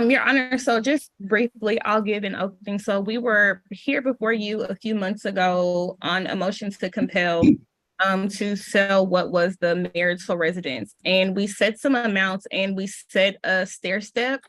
Your Honor, so just briefly, I'll give an opening. So we were here before you a few months ago on a motion to compel to sell what was the marital residence. And we set some amounts and we set a stair step,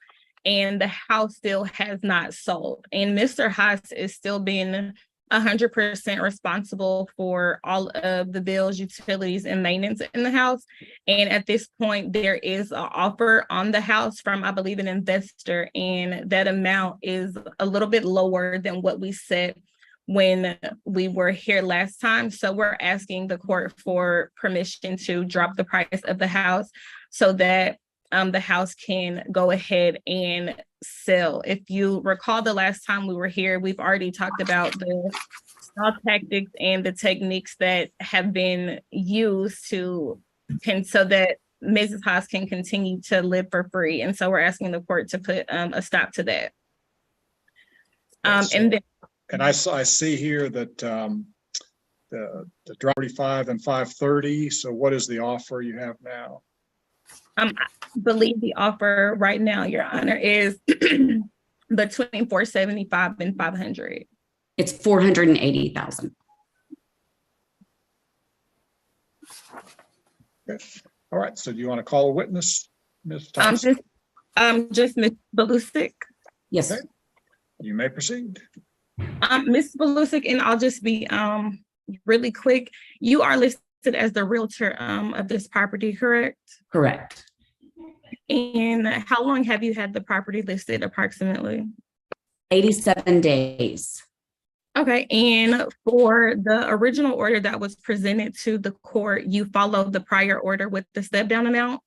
and the house still has not sold. And Mr. Haas is still being 100% responsible for all of the bills, utilities, and maintenance in the house. And at this point, there is an offer on the house from, I believe, an investor, and that amount is a little bit lower than what we set when we were here last time. So we're asking the court for permission to drop the price of the house so that the house can go ahead and sell. If you recall the last time we were here, we've already talked about the stall tactics and the techniques that have been used so that Mrs. Haas can continue to live for free. And so we're asking the court to put a stop to that. And I see here that the 35 and 530. So what is the offer you have now? I believe the offer right now, Your Honor, is between 475 and 500. It's 480,000. Okay. All right. So do you want to call a witness, Ms. Thompson? Just Ms. Belusic. Yes. Okay. You may proceed. Ms. Belusic, and I'll just be really quick. You are listed as the realtor of this property, correct? Correct. And how long have you had the property listed approximately? 87 days. Okay, and for the original order that was presented to the court, you followed the prior order with the step down amount?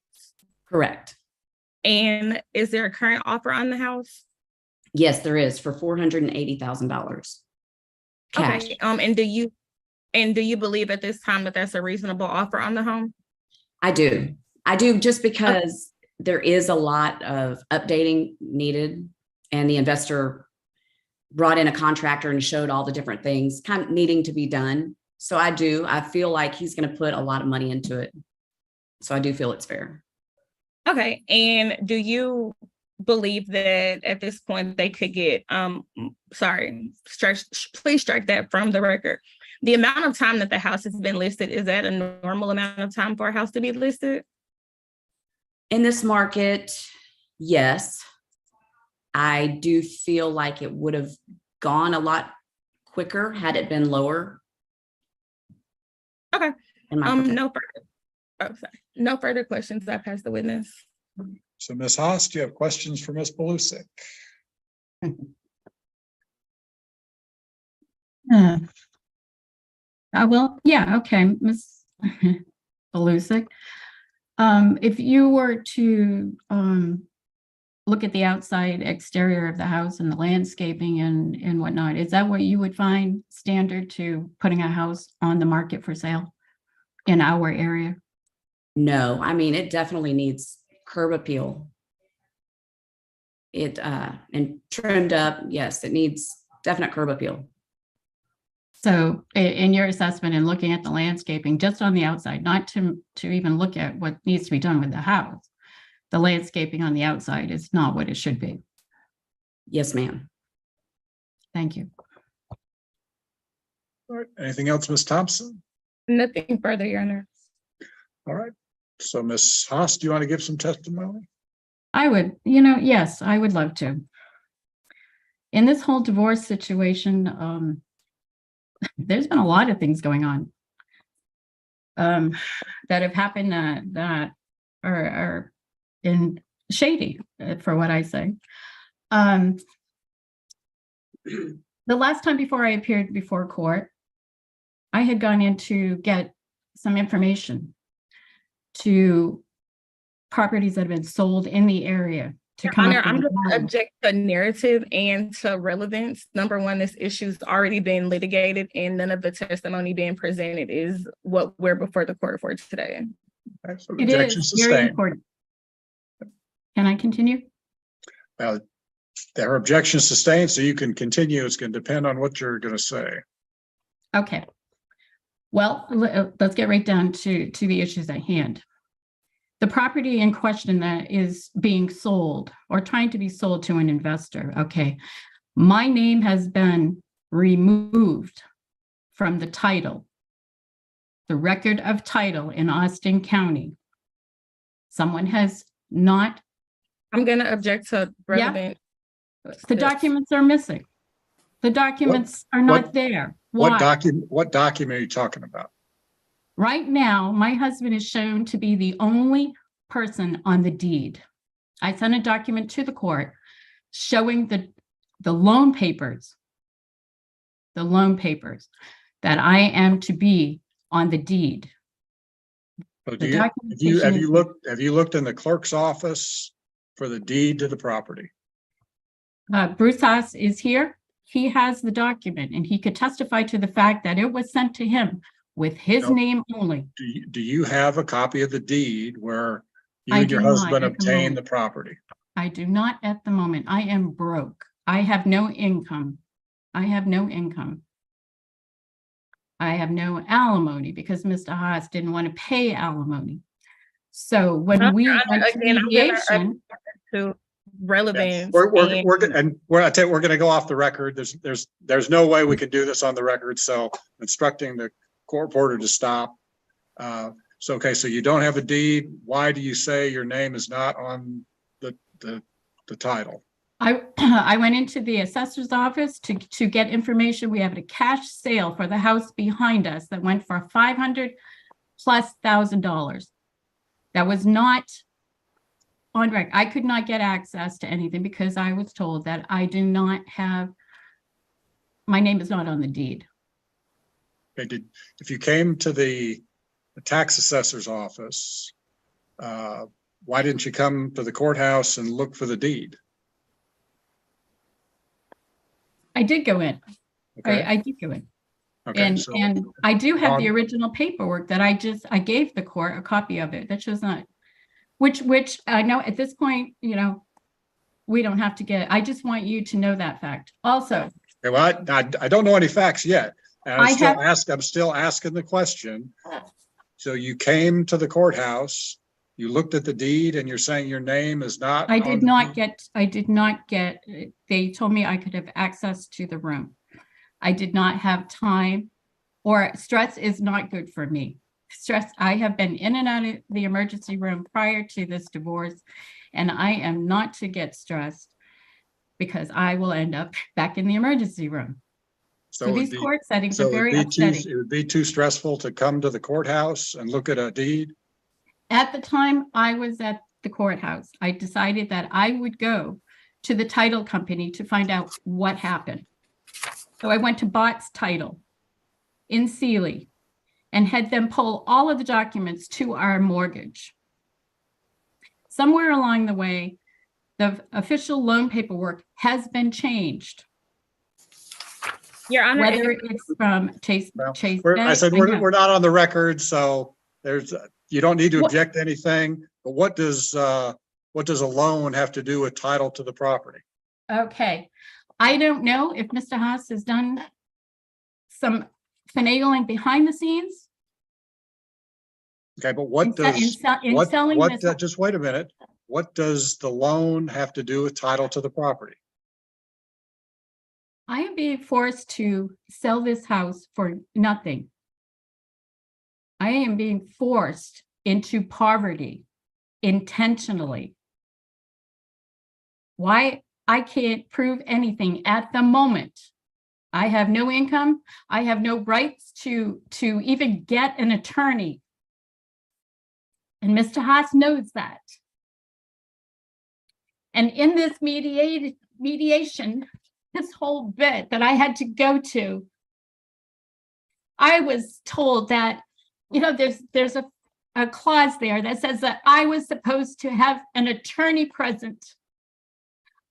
Correct. And is there a current offer on the house? Yes, there is, for $480,000 cash. Okay, and do you believe at this time that that's a reasonable offer on the home? I do just because there is a lot of updating needed, and the investor brought in a contractor and showed all the different things kind of needing to be done. So I feel like he's going to put a lot of money into it. So I do feel it's fair. Okay, and do you believe that at this point they could get, please strike that from the record. The amount of time that the house has been listed, is that a normal amount of time for a house to be listed? In this market, yes. I do feel like it would have gone a lot quicker had it been lower. Okay. No further questions. I pass the witness. So Ms. Haas, do you have questions for Ms. Belusic? Yeah, okay, Ms. Belusic. If you were to look at the outside exterior of the house and the landscaping and whatnot, is that what you would find standard to putting a house on the market for sale in our area? No, I mean, it definitely needs curb appeal. And trimmed up, yes, it needs definite curb appeal. So in your assessment and looking at the landscaping just on the outside, not to even look at what needs to be done with the house, the landscaping on the outside is not what it should be. Yes, ma'am. Thank you. All right. Anything else, Ms. Thompson? Nothing further, Your Honor. All right. So Ms. Haas, do you want to give some testimony? I would, yes, I would love to. In this whole divorce situation, there's been a lot of things going on that have happened that are in shady, for what I say. The last time before I appeared before court, I had gone in to get some information to properties that have been sold in the area. Your Honor, I'm going to object to narrative and to relevance. Number one, this issue's already been litigated and none of the testimony being presented is what we're before the court for today. Okay, so it is very important. Can I continue? Well, there are objections sustained, so you can continue. It's going to depend on what you're going to say. Okay. Well, let's get right down to the issues at hand. the property in question that is being sold or trying to be sold to an investor, okay, my name has been removed from the title, the record of title in Austin County. Someone has not, I'm gonna object to relevant. the documents are missing. The documents are not there. What Why? document are you talking about? Right now, my husband is shown to be the only person on the deed. I sent a document to the court showing the loan papers, that I am to be on the deed. So The have documentation is- you looked in the clerk's office for the deed to the property? Bruce Haas is here. He has the document and he could testify to the fact that it was sent to him with his No. name only. Do you have a copy of the deed where you I and your do not husband at the obtained moment. the property? I do not at the moment. I am broke. I have no income. I have no income. I have no alimony because Mr. Haas didn't want to pay alimony. So when we Your went Honor, to again, I'm gonna mediation, To relevance. We're and- gonna go off the record. There's no way we can do this on the record, so instructing the court reporter to stop. Okay, so you don't have a deed. Why do you say your name is not on the title? I went into the assessor's office to get information. We have a cash sale for the house behind us that went for $500,000+. That was not on record. I could not get access to anything because I was told that I do not have, my name is not on the deed. Okay, if you came to the tax assessor's office, why didn't you come to the courthouse and look for the deed? I did go in. Okay, I did go in. okay, And so I do have the on- original paperwork that I gave the court a copy of it. That was not, which I know at this point, we don't have to get, I just want you to know that fact. Also, okay, well, I don't know any facts yet. And I'm still asking the question. So you came to the courthouse, you looked at the deed and you're saying your name is not. I on did the not deed? get, they told me I could have access to the room. I did not have time, or stress is not good for me. Stress, I have been in and out of the emergency room prior to this divorce, and I am not to get stressed because I will end up back in the emergency room. So these court settings are very upsetting. It would be too stressful to come to the courthouse and look at a deed? At the time I was at the courthouse, I decided that I would go to the title company to find out what happened. So I went to Bott's Title in Sealy and had them pull all of the documents to our mortgage. Somewhere along the way, the official loan paperwork has been changed. Your Honor, Whether it's from Chase. I said, we're not on the record, so you don't need to object to anything, but what does a loan have to do with title to the property? Okay, I don't know if Mr. Haas has done some finagling behind the scenes. Okay, but what does, just wait a minute. What does the loan have to do with title to the property? I am being forced to sell this house for nothing. I am being forced into poverty intentionally. Why? I can't prove anything at the moment. I have no income. I have no rights to even get an attorney. And Mr. Haas knows that. And in this mediation, this whole bit that I had to go to, I was told that, there's a clause there that says that I was supposed to have an attorney present.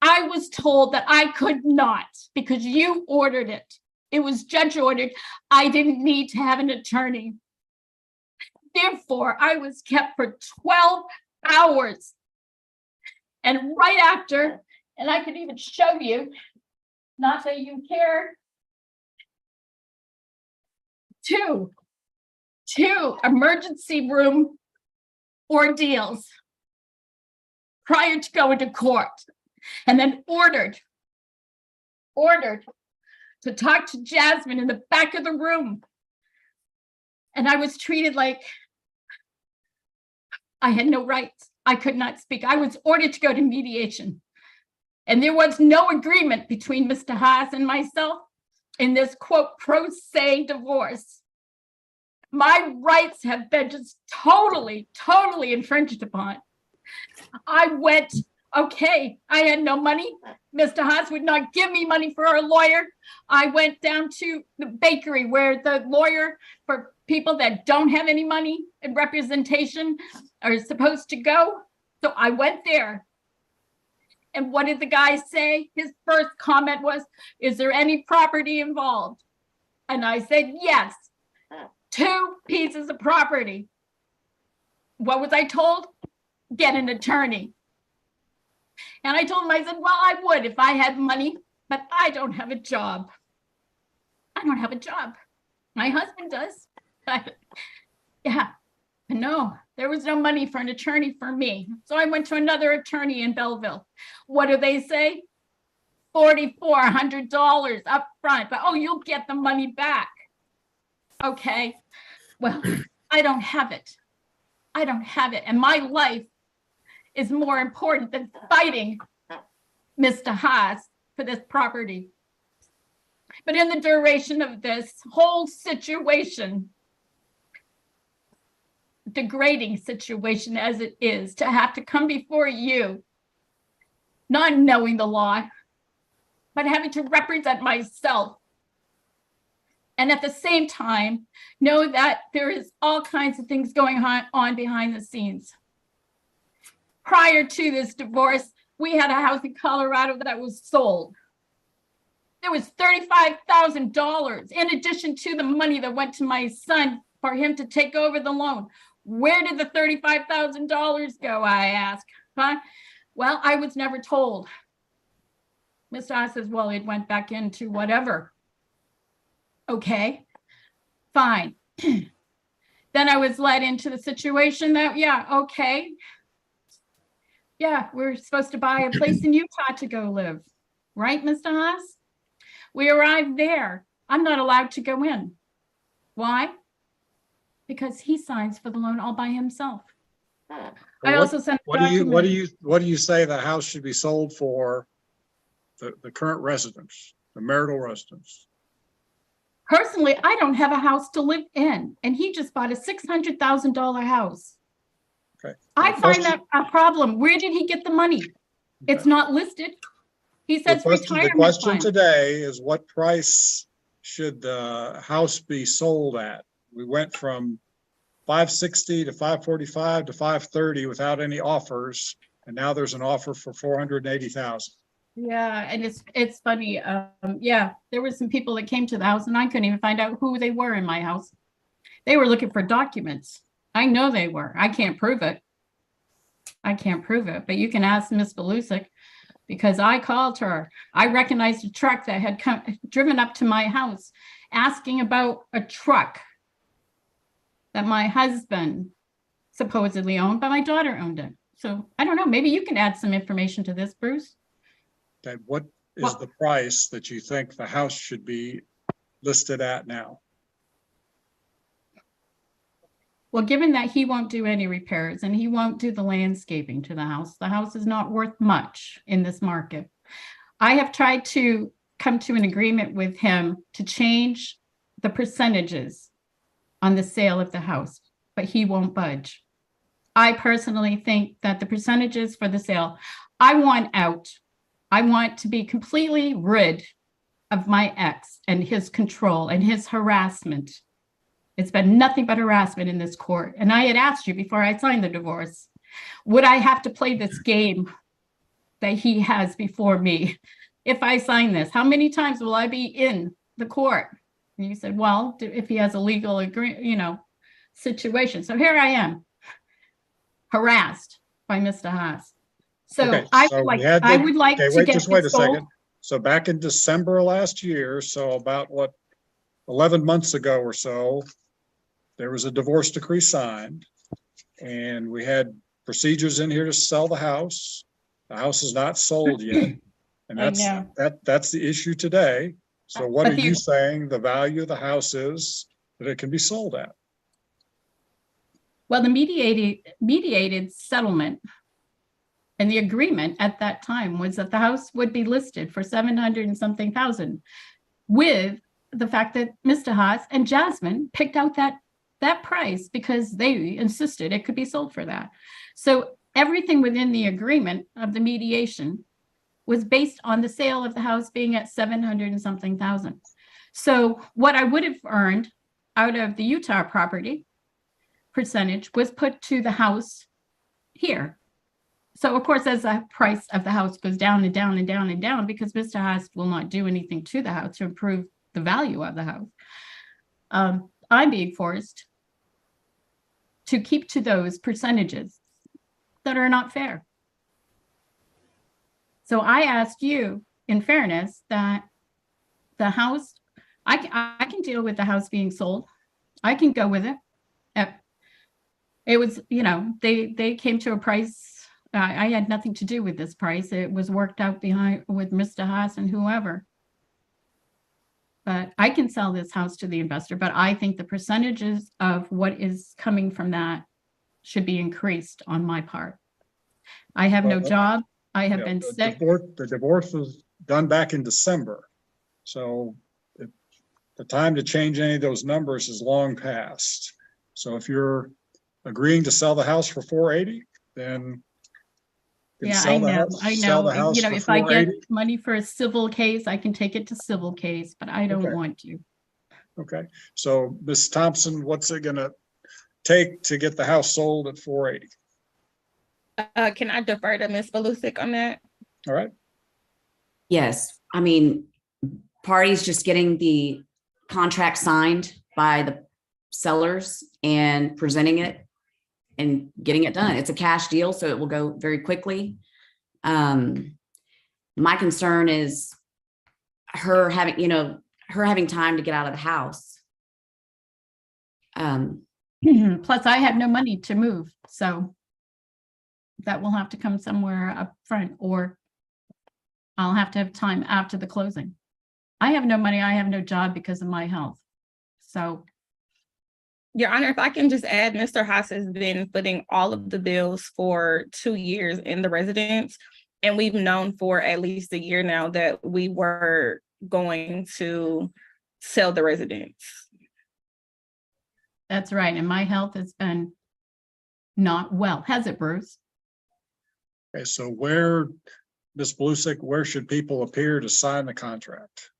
I was told that I could not because you ordered it. It was judge ordered. I didn't need to have an attorney. Therefore, I was kept for 12 hours. And right after, and I could even show you, not that you care, two emergency room ordeals prior to going to court, and then ordered to talk to Jasmine in the back of the room. And I was treated like I had no rights. I could not speak. I was ordered to go to mediation. And there was no agreement between Mr. Haas and myself in this, quote, pro se divorce. My rights have been just totally infringed upon. I went, okay, I had no money. Mr. Haas would not give me money for a lawyer. I went down to the bakery where the lawyer for people that don't have any money and representation are supposed to go. So I went there. And what did the guy say? His first comment was, is there any property involved? And I said, yes, 2 pieces of property. What was I told? Get an attorney. And I told him, I said, well, I would if I had money, but I don't have a job. I don't have a job. My husband does. Yeah, no, there was no money for an attorney for me. So I went to another attorney in Belleville. What do they say? $4,400 up front, but oh, you'll get the money back. Okay, well, I don't have it. I don't have it. And my life is more important than fighting Mr. Haas for this property. But in the duration of this whole situation, degrading situation as it is, to have to come before you, not knowing the law, but having to represent myself. And at the same time, know that there is all kinds of things going on behind the scenes. Prior to this divorce, we had a house in Colorado that was sold. There was $35,000 in addition to the money that went to my son for him to take over the loan. Where did the $35,000 go, I asked? Huh? Well, I was never told. Mr. Haas says, well, it went back into whatever. Okay, fine. Then I was led into the situation that, yeah, okay. Yeah, we're supposed to buy a place in Utah to go live. Right, Mr. Haas? We arrived there. I'm not allowed to go in. Why? Because he signs for the loan all by himself. I also sent what do you say the house should be sold for? The current residence, the marital residence. Personally, I don't have a house to live in, and he just bought a $600,000 house. Okay. I find that a problem. Where did he get the money? Okay. It's not listed. He says retirement. The question today is, what price should the house be sold at? We went from 560 to 545 to 530 without any offers, and now there's an offer for 480,000. Yeah, and it's funny. Yeah, there were some people that came to the house, and I couldn't even find out who they were in my house. They were looking for documents. I know they were. I can't prove it. But you can ask Miss Belusic, because I called her. I recognized a truck that had driven up to my house asking about a truck that my husband supposedly owned, but my daughter owned it. So I don't know. Maybe you can add some information to this, Bruce. Okay, what is the price that you think the house should be listed at now? Well, given that he won't do any repairs and he won't do the landscaping to the house is not worth much in this market. I have tried to come to an agreement with him to change the percentages on the sale of the house, but he won't budge. I personally think that the percentages for the sale, I want out. I want to be completely rid of my ex and his control and his harassment. It's been nothing but harassment in this court. And I had asked you before I signed the divorce, would I have to play this game that he has before me if I sign this? How many times will I be in the court? And you said, well, if he has a legal situation. So here I am, harassed by Mr. Haas. So, okay, I would like to get just wait a second. So back in December last year, so about 11 months ago or so, there was a divorce decree signed. and we had procedures in here to sell the house. The house is not sold yet. And I know. that's the issue today. So what But are you saying the value of the house is that it can be sold at? Well, the mediated settlement and the agreement at that time was that the house would be listed for 700 and something thousand, with the fact that Mr. Haas and Jasmine picked out that price because they insisted it could be sold for that. So everything within the agreement of the mediation was based on the sale of the house being at 700 and something thousand. So what I would have earned out of the Utah property percentage was put to the house here. So of course, as the price of the house goes down and down and down and down, because Mr. Haas will not do anything to the house to improve the value of the house, I'm being forced to keep to those percentages that are not fair. So I asked you, in fairness, that the house, I can deal with the house being sold. I can go with it. It was, they came to a price. I had nothing to do with this price. It was worked out with Mr. Haas and whoever. But I can sell this house to the investor, but I think the percentages of what is coming from that should be increased on my part. I have no job. I have been sick. The divorce was done back in December. So the time to change any of those numbers is long past. So if you're agreeing to sell the house for 480, then yeah, I know. If I get 480. money for a civil case, I can take it to civil case, but I don't want to. Okay. So Ms. Thompson, what's it gonna take to get the house sold at 480? Can I defer to Ms. Belusic on that? All right. Yes, I mean, parties just getting the contract signed by the sellers and presenting it and getting it done. It's a cash deal, so it will go very quickly. My concern is her having time to get out of the house. Plus, I have no money to move, so that will have to come somewhere up front, or I'll have to have time after the closing. I have no money. I have no job because of my health. So, Your Honor, if I can just add, Mr. Haas has been footing all of the bills for 2 years in the residence. And we've known for at least a year now that we were going to sell the residence. that's right. And my health has been not well. Has it, Bruce? Okay, so Ms. Belusic, where should people appear to sign the contract?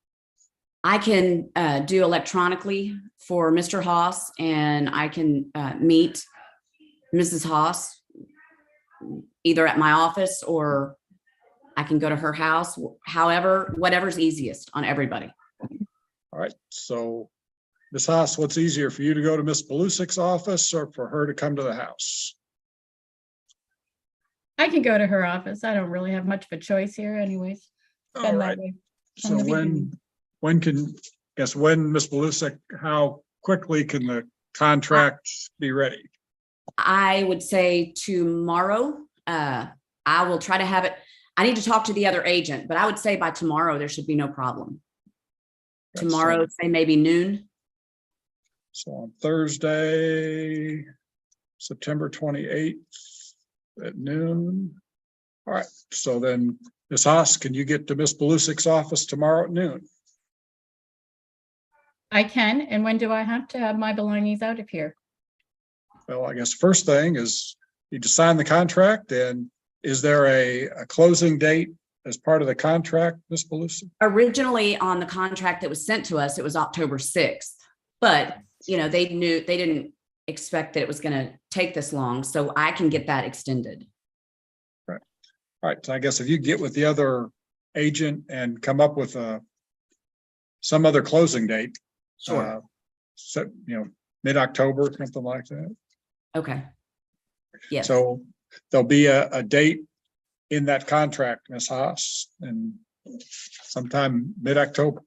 I can do electronically for Mr. Haas, and I can meet Mrs. Haas either at my office or I can go to her house. However, whatever's easiest on everybody. All right. So Ms. Haas, what's easier for you to go to Ms. Belusic's office or for her to come to the house? I can go to her office. I don't really have much of a choice here anyways. All right. So when Ms. Belusic, how quickly can the contract be ready? I would say tomorrow. I will try to have it. I need to talk to the other agent, but I would say by tomorrow, there should be no problem. Tomorrow, say maybe noon. So on Thursday, September 28th at noon. All right. So then Ms. Haas, can you get to Ms. Belusic's office tomorrow at noon? I can. And when do I have to have my belongings out of here? Well, I guess first thing is you to sign the contract, and is there a closing date as part of the contract, Ms. Belusic? Originally on the contract that was sent to us, it was October 6th, but they didn't expect that it was going to take this long. So I can get that extended. Right. All right. So I guess if you get with the other agent and come up with some other closing date, Sure. So, mid-October, something like that. Okay. Yes. So there'll be a date in that contract, Ms. Haas, and sometime mid-October.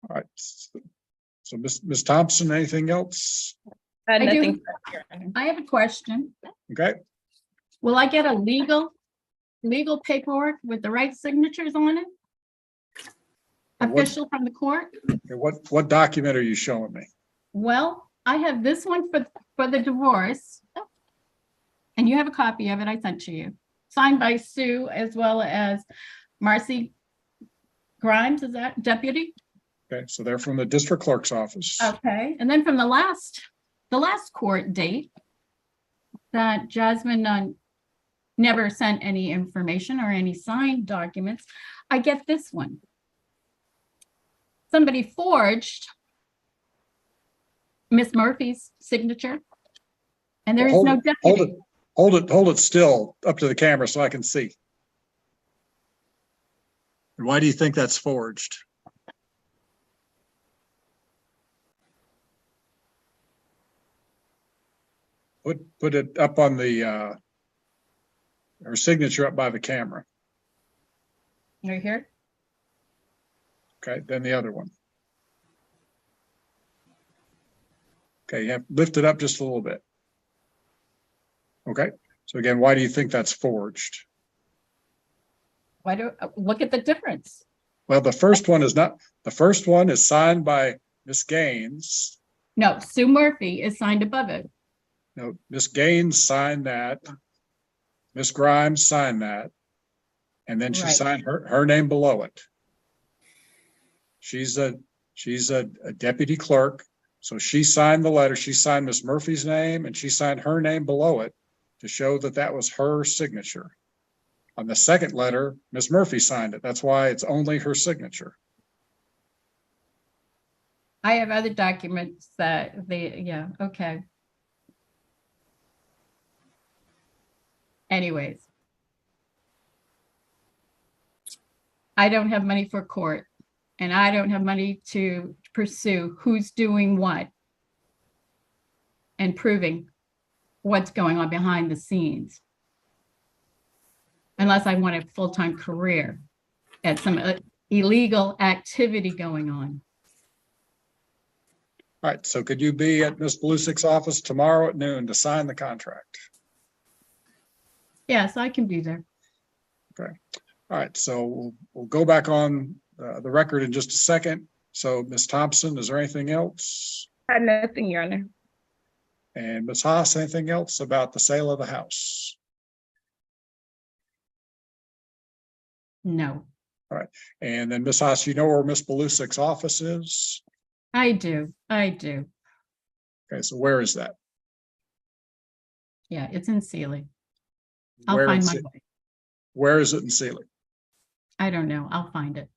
All right. So Ms. Thompson, anything else? I had I do. nothing. I have a question. Okay, Will I get a legal paperwork with the right signatures on it? And what- Official from the court? okay, what document are you showing me? Well, I have this one for the divorce. And you have a copy of it I sent to you, signed by Sue as well as Marcy Grimes, is that deputy? Okay, so they're from the district clerk's office. Okay, and then from the last court date, that Jasmine never sent any information or any signed documents, I get this one. Somebody forged Miss Murphy's signature, and there is Hold no it, deputy. Hold it still up to the camera so I can see. And why do you think that's forged? Put it up on the her signature up by the camera. Right here. Okay, then the other one. Okay, you have lift it up just a little bit. Okay, so again, why do you think that's forged? Look at the difference? Well, the first one is signed by Miss Gaines. No, Sue Murphy is signed above it. No, Miss Gaines signed that. Miss Grimes signed that. And then she Right. signed her name below it. She's a deputy clerk. So she signed the letter. She signed Miss Murphy's name and she signed her name below it to show that that was her signature. On the second letter, Miss Murphy signed it. That's why it's only her signature. I have other documents that yeah, okay. Anyways. I don't have money for court and I don't have money to pursue who's doing what and proving what's going on behind the scenes. Unless I want a full-time career at some illegal activity going on. All right, so could you be at Ms. Blusick's office tomorrow at noon to sign the contract? Yes, I can be there. Okay. All right, so we'll go back on the record in just a second. So Ms. Thompson, is there anything else? I had nothing, Your Honor. And Ms. Haas, anything else about the sale of the house? No, And then Ms. Haas, you know where Ms. Blusick's office is? I do. Okay, so where is that? Yeah, it's in Sealy. I'll Where find in my Se- way. Where is it in Sealy? I don't know. I'll find it.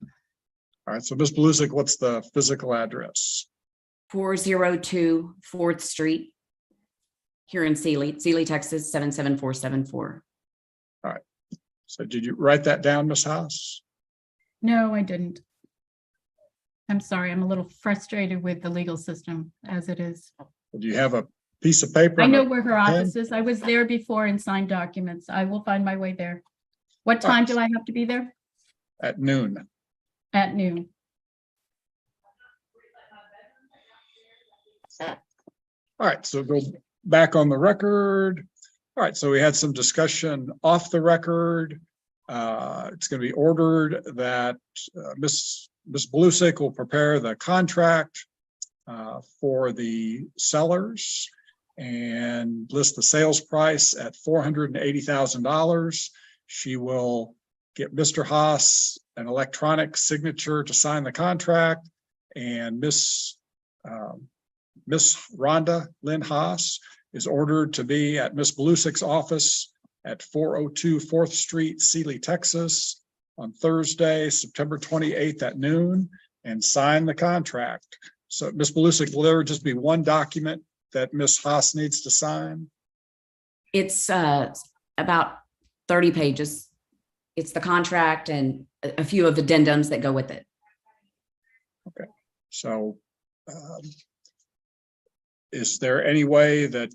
All right, so Ms. Blusick, what's the physical address? 402 4th Street here in Sealy, Texas, 77474. So did you write that down, Ms. Haas? No, I didn't. I'm sorry. I'm a little frustrated with the legal system as it is. Do you have a piece of paper? I and a know where her office is. I was there before and signed documents. I will find my way there. What time do I have to be there? At noon. At noon. All right, so go back on the record. All right, so we had some discussion off the record. It's going to be ordered that Ms. Blusick will prepare the contract for the sellers and list the sales price at $480,000. She will get Mr. Haas an electronic signature to sign the contract, and Miss Rhonda Lynn Haas is ordered to be at Miss Blusick's office at 402 4th Street, Sealy, Texas, on Thursday, September 28th at noon, and sign the contract. So Miss Blusick, will there just be one document that Miss Haas needs to sign? It's about 30 pages. It's the contract and a few of addendums that go with it. Okay, so is there any way that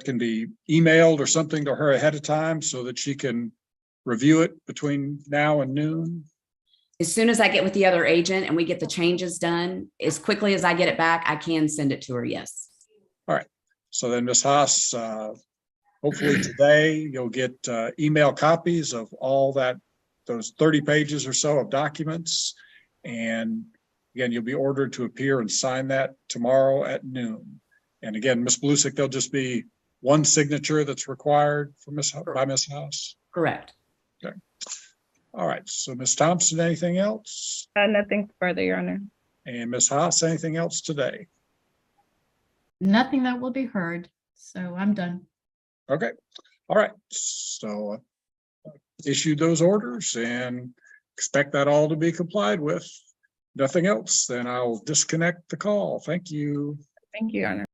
can be emailed or something to her ahead of time so that she can review it between now and noon? As soon as I get with the other agent and we get the changes done, as quickly as I get it back, I can send it to her. Yes. So then, Ms. Haas, hopefully today you'll get email copies of all those 30 pages or so of documents. And again, you'll be ordered to appear and sign that tomorrow at noon. And again, Ms. Blusick, there'll just be one signature that's required for by Ms. Haas. Correct. Okay. All right. So Ms. Thompson, anything else? Nothing further, Your Honor. And Ms. Haas, anything else today? Nothing that will be heard. So I'm done. Okay. All right. So issue those orders and expect that all to be complied with. Nothing else, then I'll disconnect the call. Thank you. Thank you, Your Honor.